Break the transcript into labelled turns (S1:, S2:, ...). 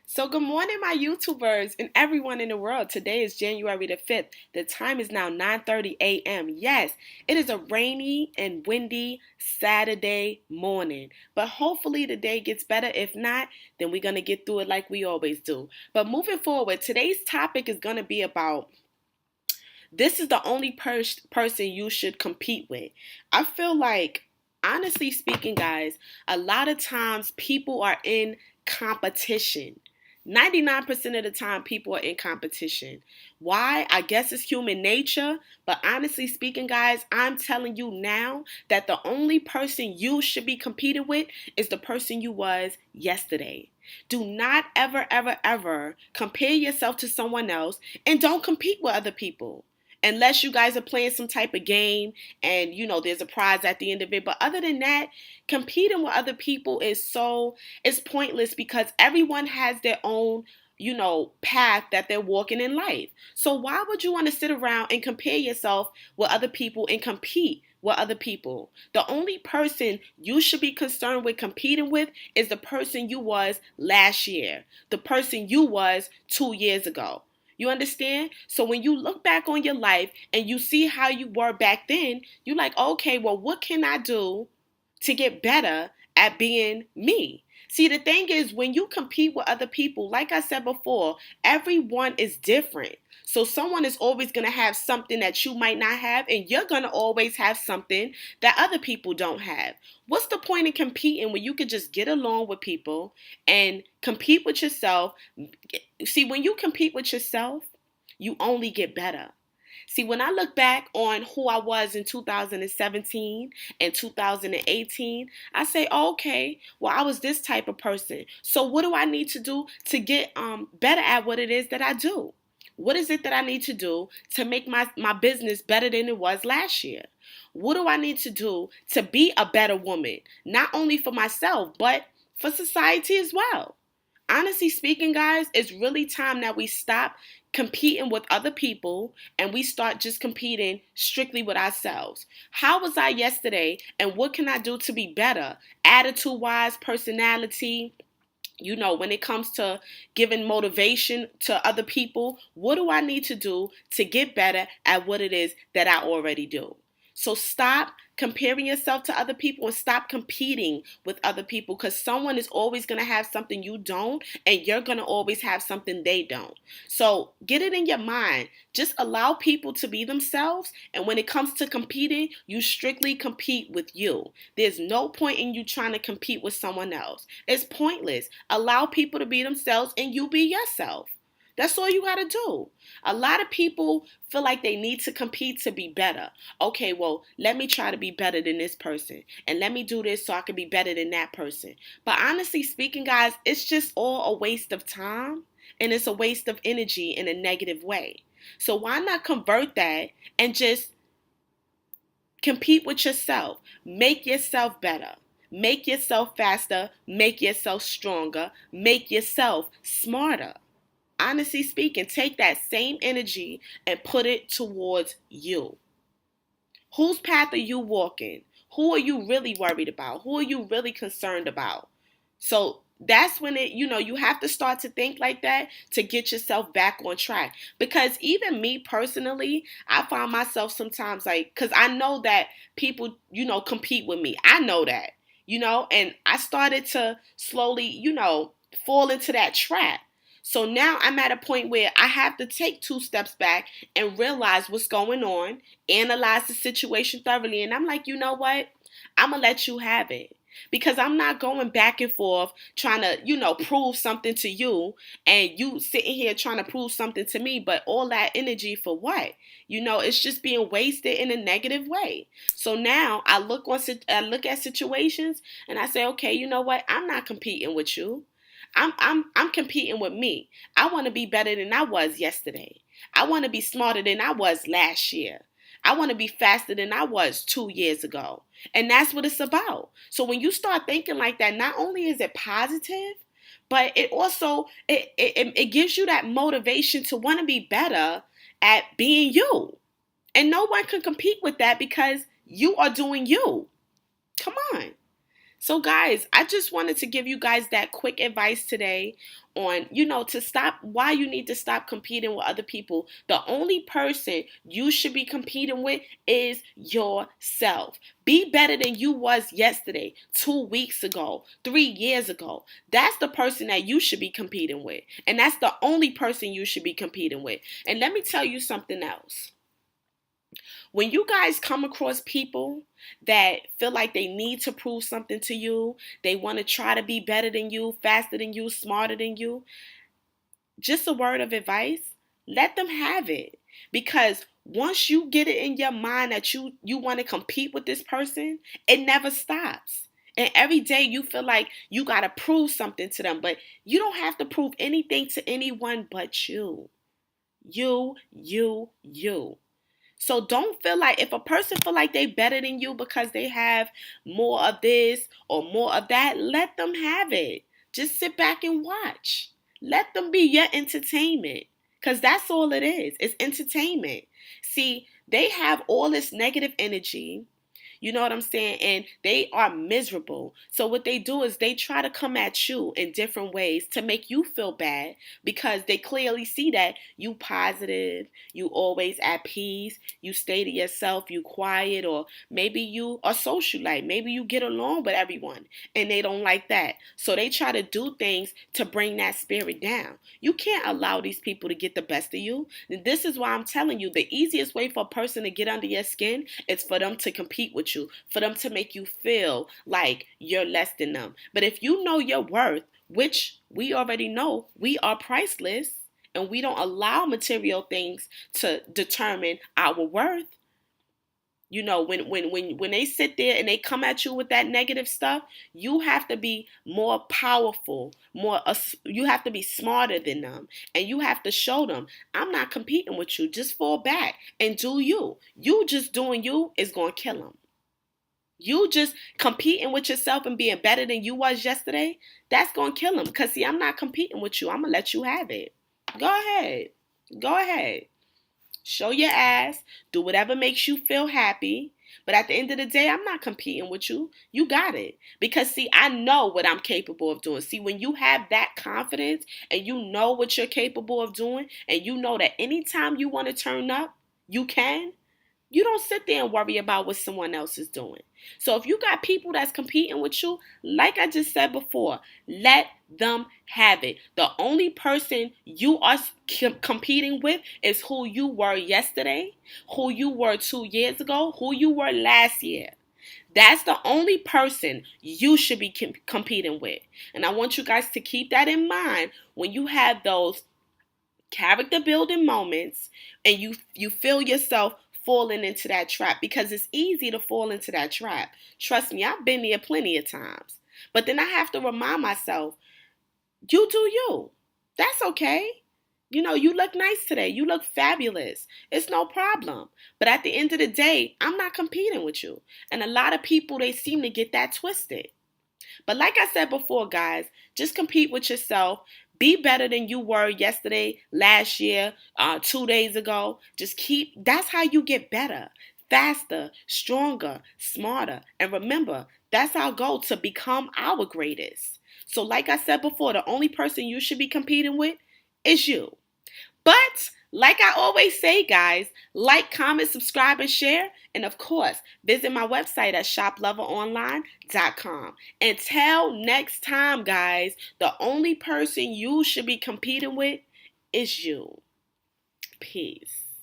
S1: So, good morning, my YouTubers and everyone in the world. Today is January the 5th. The time is now 9:30 a.m. Yes, it is a rainy and windy Saturday morning, but hopefully the day gets better. If not, then we're going to get through it like we always do. But moving forward, today's topic is going to be about this is the only person you should compete with. I feel like, honestly speaking, guys, a lot of times people are in competition. 99% of the time, people are in competition. Why? I guess it's human nature. But honestly speaking, guys, I'm telling you now that the only person you should be competing with is the person you was yesterday. Do not ever, ever, ever compare yourself to someone else and don't compete with other people unless you guys are playing some type of game and there's a prize at the end of it. But other than that, competing with other people is pointless because everyone has their own path that they're walking in life. So why would you want to sit around and compare yourself with other people and compete with other people? The only person you should be concerned with competing with is the person you was last year, the person you was 2 years ago. You understand? So when you look back on your life and you see how you were back then, you're like, okay, well, what can I do to get better at being me? See, the thing is, when you compete with other people, like I said before, everyone is different. So someone is always going to have something that you might not have, and you're going to always have something that other people don't have. What's the point in competing when you could just get along with people and compete with yourself? See, when you compete with yourself, you only get better. See, when I look back on who I was in 2017 and 2018, I say, oh, okay, well, I was this type of person. So what do I need to do to get better at what it is that I do? What is it that I need to do to make my business better than it was last year? What do I need to do to be a better woman? Not only for myself, but for society as well. Honestly speaking, guys, it's really time that we stop competing with other people and we start just competing strictly with ourselves. How was I yesterday and what can I do to be better? Attitude wise, personality, when it comes to giving motivation to other people, what do I need to do to get better at what it is that I already do? So stop comparing yourself to other people and stop competing with other people because someone is always going to have something you don't and you're going to always have something they don't. So get it in your mind. Just allow people to be themselves, and when it comes to competing, you strictly compete with you. There's no point in you trying to compete with someone else. It's pointless. Allow people to be themselves and you be yourself. That's all you got to do. A lot of people feel like they need to compete to be better. Okay, well, let me try to be better than this person. And let me do this so I can be better than that person. But honestly speaking, guys, it's just all a waste of time. And it's a waste of energy in a negative way. So why not convert that and just compete with yourself? Make yourself better. Make yourself faster. Make yourself stronger. Make yourself smarter. Honestly speaking, take that same energy and put it towards you. Whose path are you walking? Who are you really worried about? Who are you really concerned about? So that's when you have to start to think like that to get yourself back on track. Because even me personally, I find myself sometimes because I know that people, compete with me. I know that, and I started to slowly, fall into that trap. So now I'm at a point where I have to take 2 steps back and realize what's going on, analyze the situation thoroughly. And I'm like, you know what? I'm going to let you have it. Because I'm not going back and forth trying to, prove something to you and you sitting here trying to prove something to me. But all that energy for what? It's just being wasted in a negative way. So now I look at situations and I say, okay, you know what? I'm not competing with you. I'm competing with me. I want to be better than I was yesterday. I want to be smarter than I was last year. I want to be faster than I was 2 years ago. And that's what it's about. So when you start thinking like that, not only is it positive, but it also it gives you that motivation to want to be better at being you. And no one can compete with that because you are doing you. Come on. So guys, I just wanted to give you guys that quick advice today on, to stop why you need to stop competing with other people. The only person you should be competing with is yourself. Be better than you was yesterday, 2 weeks ago, 3 years ago. That's the person that you should be competing with. And that's the only person you should be competing with. And let me tell you something else. When you guys come across people that feel like they need to prove something to you, they want to try to be better than you, faster than you, smarter than you, just a word of advice, let them have it. Because once you get it in your mind that you want to compete with this person, it never stops. And every day you feel like you got to prove something to them, but you don't have to prove anything to anyone but you. You. So don't feel like, if a person feel like they better than you because they have more of this or more of that, let them have it. Just sit back and watch. Let them be your entertainment, because that's all it is. It's entertainment. See, they have all this negative energy. You know what I'm saying? And they are miserable. So what they do is they try to come at you in different ways to make you feel bad, because they clearly see that you positive, you always at peace, you stay to yourself, you quiet, or maybe you are socialite, maybe you get along with everyone and they don't like that. So they try to do things to bring that spirit down. You can't allow these people to get the best of you. This is why I'm telling you, the easiest way for a person to get under your skin is for them to compete with you, for them to make you feel like you're less than them. But if you know your worth, which we already know, we are priceless, and we don't allow material things to determine our worth. When they sit there and they come at you with that negative stuff, you have to be more powerful, you have to be smarter than them, and you have to show them, I'm not competing with you. Just fall back and do you. You just doing you is going to kill them. You just competing with yourself and being better than you was yesterday, that's going to kill them. Because, see, I'm not competing with you. I'm going to let you have it. Go ahead. Go ahead. Show your ass. Do whatever makes you feel happy. But at the end of the day, I'm not competing with you. You got it. Because, see, I know what I'm capable of doing. See, when you have that confidence and you know what you're capable of doing, and you know that anytime you want to turn up, you can, you don't sit there and worry about what someone else is doing. So if you got people that's competing with you, like I just said before, let them have it. The only person you are competing with is who you were yesterday, who you were 2 years ago, who you were last year. That's the only person you should be competing with. And I want you guys to keep that in mind when you have those character building moments and you feel yourself falling into that trap, because it's easy to fall into that trap. Trust me, I've been there plenty of times. But then I have to remind myself, you do you. That's okay. You look nice today. You look fabulous. It's no problem. But at the end of the day, I'm not competing with you. And a lot of people, they seem to get that twisted. But like I said before, guys, just compete with yourself. Be better than you were yesterday, last year, 2 days ago. That's how you get better, faster, stronger, smarter. And remember, that's our goal, to become our greatest. So like I said before, the only person you should be competing with is you. But like I always say, guys, like, comment, subscribe, and share. And of course, visit my website at shoploveronline.com. Until next time, guys, the only person you should be competing with is you. Peace.